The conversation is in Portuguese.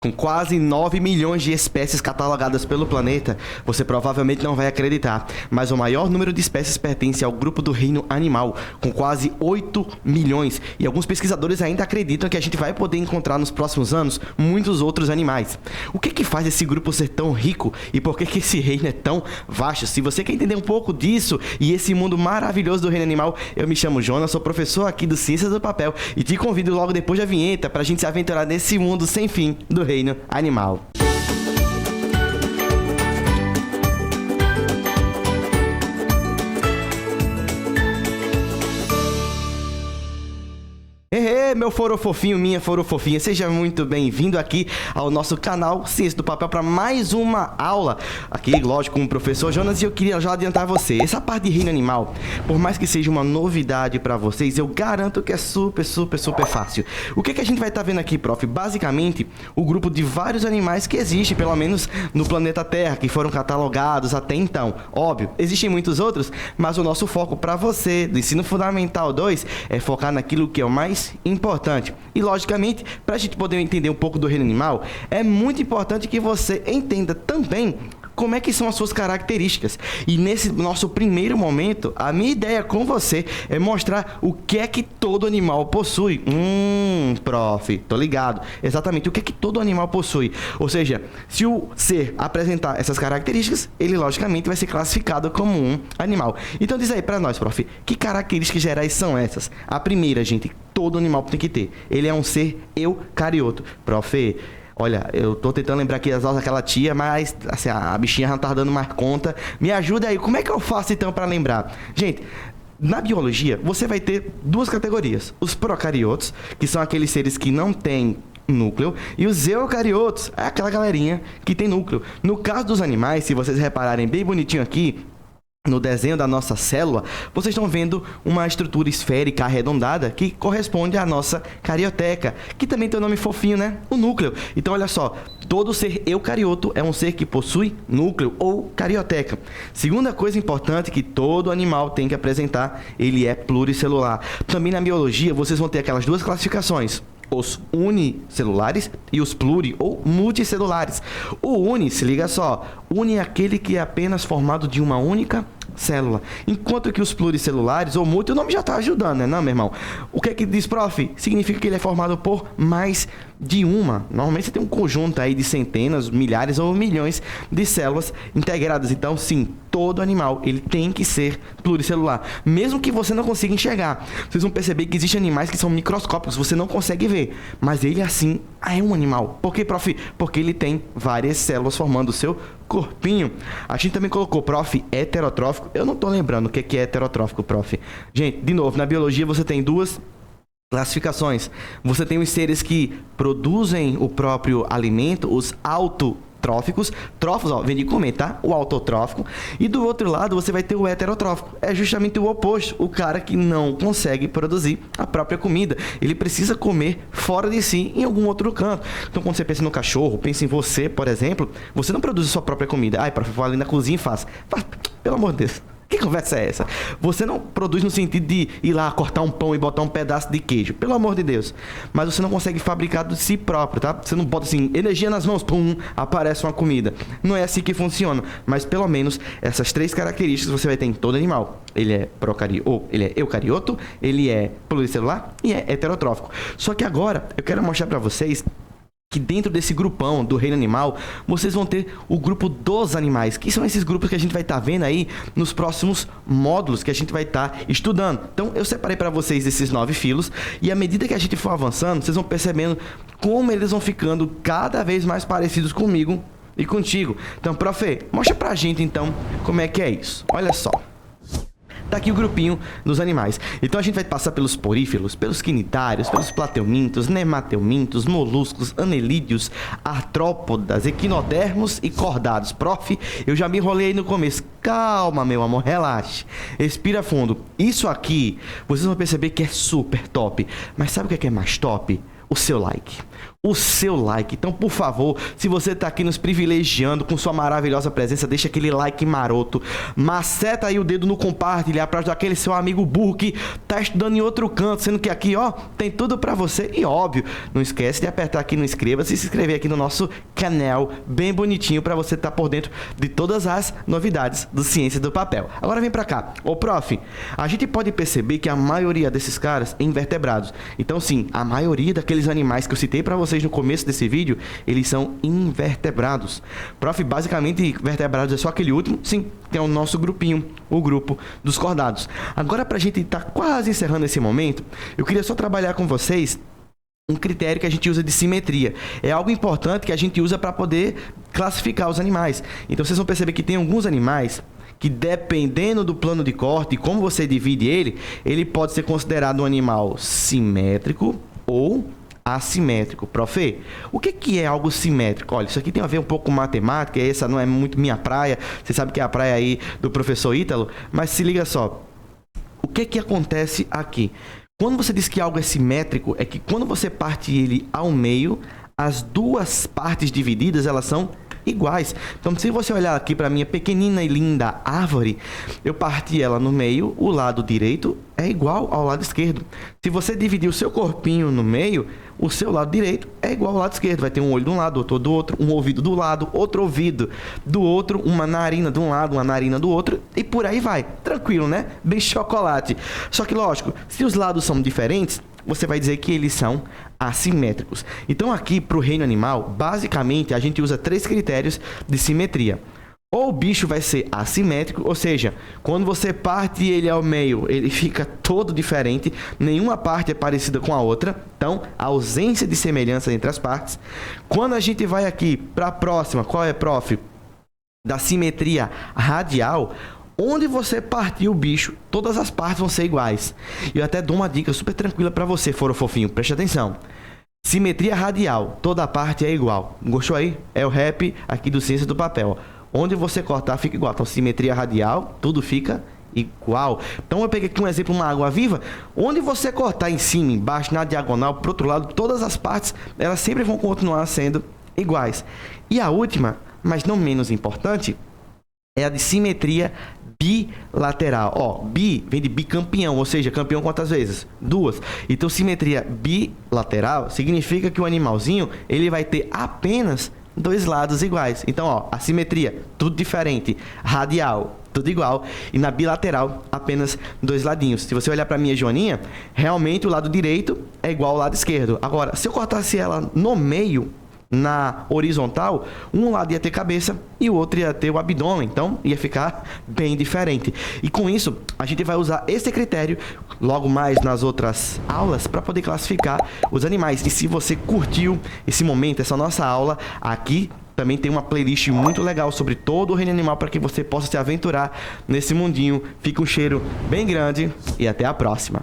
Com quase 9 milhões de espécies catalogadas pelo planeta, você provavelmente não vai acreditar, mas o maior número de espécies pertence ao grupo do reino animal, com quase 8 milhões. E alguns pesquisadores ainda acreditam que a gente vai poder encontrar nos próximos anos muitos outros animais. O que faz esse grupo ser tão rico e por que esse reino é tão vasto? Se você quer entender um pouco disso e esse mundo maravilhoso do reino animal, eu me chamo Jonas, sou professor aqui do Ciências do Papel e te convido logo depois da vinheta para a gente se aventurar nesse mundo sem fim do reino animal. Meu foro fofinho, minha foro fofinha, seja muito bem-vindo aqui ao nosso canal Ciência do Papel para mais uma aula aqui, lógico, com o professor Jonas. E eu queria já adiantar você, essa parte de reino animal, por mais que seja uma novidade para vocês, eu garanto que é super fácil. O que a gente vai estar vendo aqui, prof? Basicamente, o grupo de vários animais que existe, pelo menos no planeta Terra, que foram catalogados até então. Óbvio, existem muitos outros, mas o nosso foco para você do Ensino Fundamental 2 é focar naquilo que é o mais importante. E logicamente, para a gente poder entender um pouco do reino animal, é muito importante que você entenda também como é que são as suas características. E nesse nosso primeiro momento, a minha ideia com você é mostrar o que é que todo animal possui. Prof, tô ligado. Exatamente, o que é que todo animal possui. Ou seja, se o ser apresentar essas características, ele logicamente vai ser classificado como um animal. Então diz aí pra nós, prof, que características gerais são essas? A primeira, gente, todo animal tem que ter. Ele é um ser eucarioto. Prof, olha, eu tô tentando lembrar aqui as aulas daquela tia, mas assim, a bichinha não tá dando mais conta. Me ajuda aí, como é que eu faço então para lembrar? Gente, na biologia, você vai ter duas categorias. Os procariotos, que são aqueles seres que não têm núcleo, e os eucariotos, é aquela galerinha que tem núcleo. No caso dos animais, se vocês repararem bem bonitinho aqui, no desenho da nossa célula, vocês estão vendo uma estrutura esférica arredondada que corresponde à nossa carioteca, que também tem o nome fofinho, né? O núcleo. Então, olha só, todo ser eucarioto é um ser que possui núcleo ou carioteca. Segunda coisa importante que todo animal tem que apresentar, ele é pluricelular. Também na biologia, vocês vão ter aquelas duas classificações: os unicelulares e os pluri ou multicelulares. O uni, se liga só, uni é aquele que é apenas formado de uma única célula, enquanto que os pluricelulares ou multi, o nome já está ajudando, né, não, meu irmão? O que é que diz, prof? Significa que ele é formado por mais de uma. Normalmente você tem um conjunto aí de centenas, milhares ou milhões de células integradas. Então, sim, todo animal, ele tem que ser pluricelular, mesmo que você não consiga enxergar. Vocês vão perceber que existem animais que são microscópicos, você não consegue ver, mas ele assim é um animal. Por quê, prof? Porque ele tem várias células formando o seu corpinho. A gente também colocou, prof, heterotrófico. Eu não tô lembrando o que é heterotrófico, prof. Gente, de novo, na biologia você tem duas classificações. Você tem os seres que produzem o próprio alimento, os autotróficos. Tróficos, ó, vem de comer, tá? O autotrófico. E do outro lado você vai ter o heterotrófico. É justamente o oposto. O cara que não consegue produzir a própria comida. Ele precisa comer fora de si, em algum outro canto. Então, quando você pensa no cachorro, pensa em você, por exemplo, você não produz a sua própria comida. Ai, prof, eu vou ali na cozinha e faço. Pelo amor de Deus. Que conversa é essa? Você não produz no sentido de ir lá cortar um pão e botar um pedaço de queijo. Pelo amor de Deus. Mas você não consegue fabricar de si próprio, tá? Você não bota assim, energia nas mãos, pum, aparece uma comida. Não é assim que funciona. Mas pelo menos essas três características você vai ter em todo animal. Ele é ele é eucarioto, ele é pluricelular e é heterotrófico. Só que agora eu quero mostrar para vocês que dentro desse grupão do reino animal, vocês vão ter o grupo dos animais, que são esses grupos que a gente vai estar vendo aí nos próximos módulos que a gente vai estar estudando. Então, eu separei para vocês esses 9 filos, e à medida que a gente for avançando, vocês vão percebendo como eles vão ficando cada vez mais parecidos comigo e contigo. Então, prof, mostra pra gente, então, como é que é isso. Olha só. Tá aqui o grupinho dos animais. Então a gente vai passar pelos poríferos, pelos quinidários, pelos plateumintos, nemateumintos, moluscos, anelídeos, artrópodas, equinodermos e cordados. Prof, eu já me enrolei aí no começo. Calma, meu amor, relaxe. Respira fundo. Isso aqui, vocês vão perceber que é super top. Mas sabe o que é mais top? O seu like. o seu like. Então, por favor, se você tá aqui nos privilegiando com sua maravilhosa presença, deixa aquele like maroto, maceta aí o dedo no compartilhar para ajudar aquele seu amigo burro que tá estudando em outro canto, sendo que aqui, ó, tem tudo para você. E óbvio, não esquece de apertar aqui no inscreva-se e se inscrever aqui no nosso canal, bem bonitinho, para você estar por dentro de todas as novidades do Ciência do Papel. Agora vem para cá. Ô, prof, a gente pode perceber que a maioria desses caras é invertebrados. Então, sim, a maioria daqueles animais que eu citei para vocês no começo desse vídeo, eles são invertebrados. Prof, basicamente, vertebrados é só aquele último, sim, que é o nosso grupinho, o grupo dos cordados. Agora, para a gente estar quase encerrando esse momento, eu queria só trabalhar com vocês um critério que a gente usa de simetria. É algo importante que a gente usa para poder classificar os animais. Então, vocês vão perceber que tem alguns animais que, dependendo do plano de corte e como você divide ele, ele pode ser considerado um animal simétrico ou assimétrico. Prof, o que é algo simétrico? Olha, isso aqui tem a ver um pouco com matemática, essa não é muito minha praia, você sabe que é a praia aí do professor Ítalo, mas se liga só, o que acontece aqui? Quando você diz que algo é simétrico, é que quando você parte ele ao meio, as duas partes divididas, elas são iguais. Então, se você olhar aqui para minha pequenina e linda árvore, eu parti ela no meio, o lado direito é igual ao lado esquerdo. Se você dividir o seu corpinho no meio, o seu lado direito é igual ao lado esquerdo. Vai ter um olho de um lado, outro do outro, um ouvido do lado, outro ouvido do outro, uma narina de um lado, uma narina do outro, e por aí vai. Tranquilo, né? Bem chocolate. Só que, lógico, se os lados são diferentes, você vai dizer que eles são assimétricos. Então, aqui para o reino animal, basicamente, a gente usa 3 critérios de simetria. Ou o bicho vai ser assimétrico, ou seja, quando você parte ele ao meio, ele fica todo diferente, nenhuma parte é parecida com a outra, então, a ausência de semelhança entre as partes. Quando a gente vai aqui para a próxima, qual é, prof? Da simetria radial, onde você partir o bicho, todas as partes vão ser iguais. E eu até dou uma dica super tranquila para você, foro fofinho, preste atenção. Simetria radial, toda parte é igual. Gostou aí? É o rap aqui do Ciência do Papel. Onde você cortar fica igual. Então, simetria radial, tudo fica igual. Então, eu peguei aqui um exemplo, uma água viva. Onde você cortar em cima, embaixo, na diagonal, pro outro lado, todas as partes, elas sempre vão continuar sendo iguais. E a última, mas não menos importante, é a de simetria bilateral. Ó, bi vem de bicampeão, ou seja, campeão quantas vezes? 2. Então, simetria bilateral significa que o animalzinho, ele vai ter apenas 2 lados iguais. Então, ó, a simetria, tudo diferente. Radial, tudo igual. E na bilateral, apenas 2 ladinhos. Se você olhar para minha joaninha, realmente o lado direito é igual ao lado esquerdo. Agora, se eu cortasse ela no meio, na horizontal, um lado ia ter cabeça e o outro ia ter o abdômen, então ia ficar bem diferente. E com isso, a gente vai usar esse critério logo mais nas outras aulas para poder classificar os animais. E se você curtiu esse momento, essa nossa aula, aqui também tem uma playlist muito legal sobre todo o reino animal para que você possa se aventurar nesse mundinho. Fica um cheiro bem grande e até a próxima.